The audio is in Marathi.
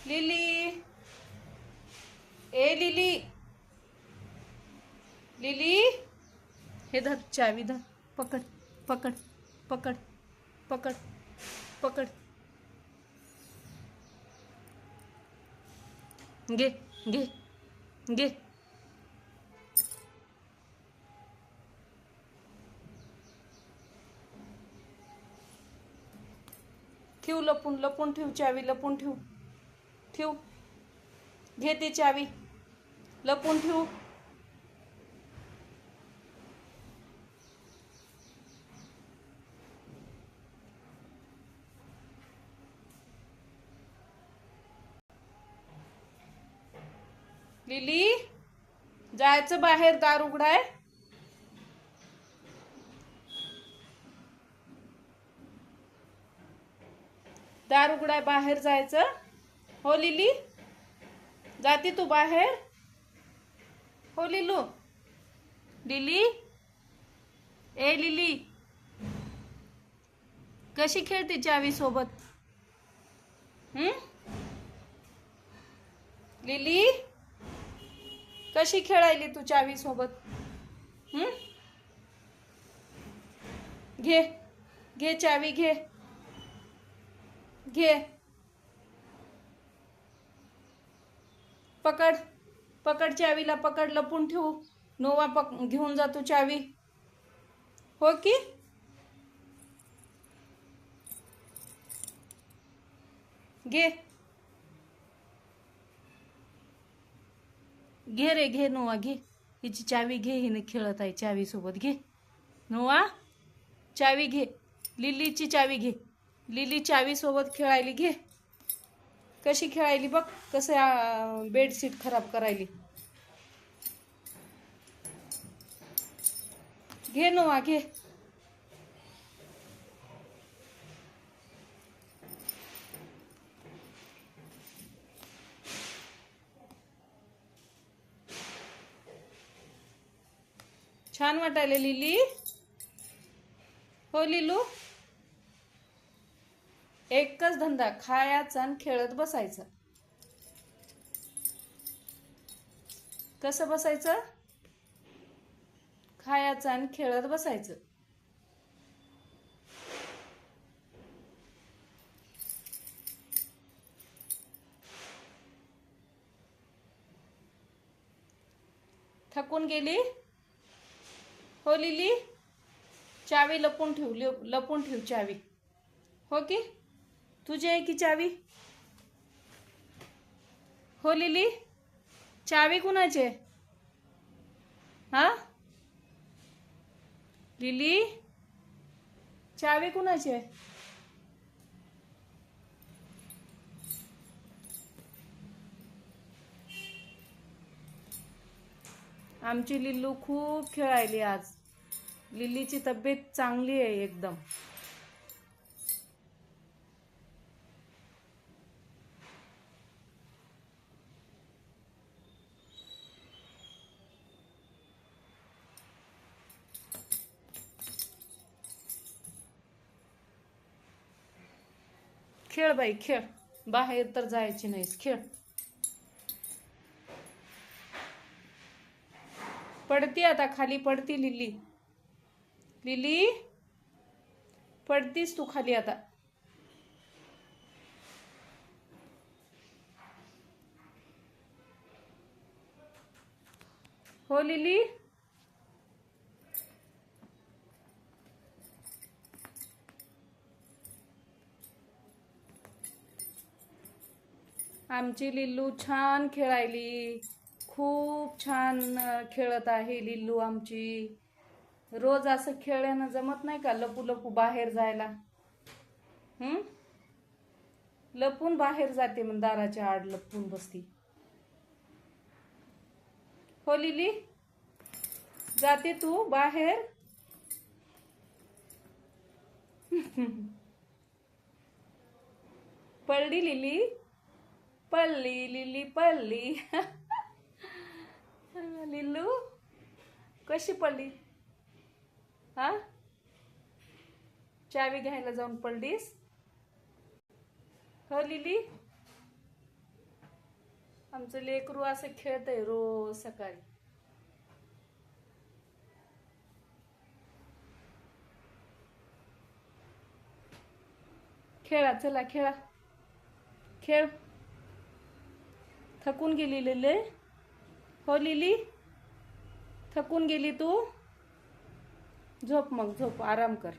लिली, ए लिली, लिली, हे धर चावी धर, पकड पकड पकड पकड पकड, घे घे घे, ठेव लपून लपून ठेव चावी, लपून ठेव ठेव, घे ती चावी, लपून ठेव. लिली, जायचं बाहेर, दार उघडाय. दार उघडाय, बाहेर जायचं. हो लिली, जाती तू बाहेर. हो लिलू, लिली, ए लिली, कशी खेळते चावी सोबत? लिली, कशी खेळायली तू चावी सोबत? घे घे चावी, घे घे, पकड पकड चावीला, पकड, लपून ठेवू. नोवा घेऊन जातो चावी. हो की? घे घे रे, घे नोवा, घे हिची चावी, घे, हिने खेळत आहे चावी सोबत. घे नोवा, चावी घे, लिलीची चावी घे. लिली चावी सोबत खेळायली, घे. कशी खेळायली बघ, कसं बेडशीट खराब करायली. घे नोवा, घे. छान वाटायले लिली. हो लिलू, एकच धंदा, खायचं आणि खेळत बसायचं. कसं बसायचं? खायचं आणि खेळत बसायचं. थकून गेली? हो लिली, चावी लपून ठेव, लपून ठेव चावी. हो की? तुझी आहे की चावी? हो लिली, चावी कुणाची आहे? हा लिली, चावी कुणाची आहे? आमची लिल्लू खूप खेळायली आज. लिलीची तब्येत चांगली आहे एकदम. खेळ बाई, खेळ, बाहेर तर जायची नाहीस, खेळ. पडती आता, खाली पडती लिली. लिली, पडतीस तू खाली आता. हो लिली, आमची लिल्लू छान खेळायली, खूप छान खेळत आहे लिल्लू आमची. रोज असं खेळण्यानं जमत नाही का, लपू लपू बाहेर जायला? लपून बाहेर जाते, मग दाराच्या आड लपून बसती. हो लिली, जाते तू बाहेर? पडली लिली, पडली लिली, पडली. लिल्लू, कशी पडली? हा, चावी घ्यायला जाऊन पडलीस? हो लिली, आमचं लेकरू असं खेळतंय रोज सकाळी. खेळा, चला खेळा, खेळ. थकून गेली लिले. हो लिली, थकून गेली तू. झोप मग, झोप, आराम कर.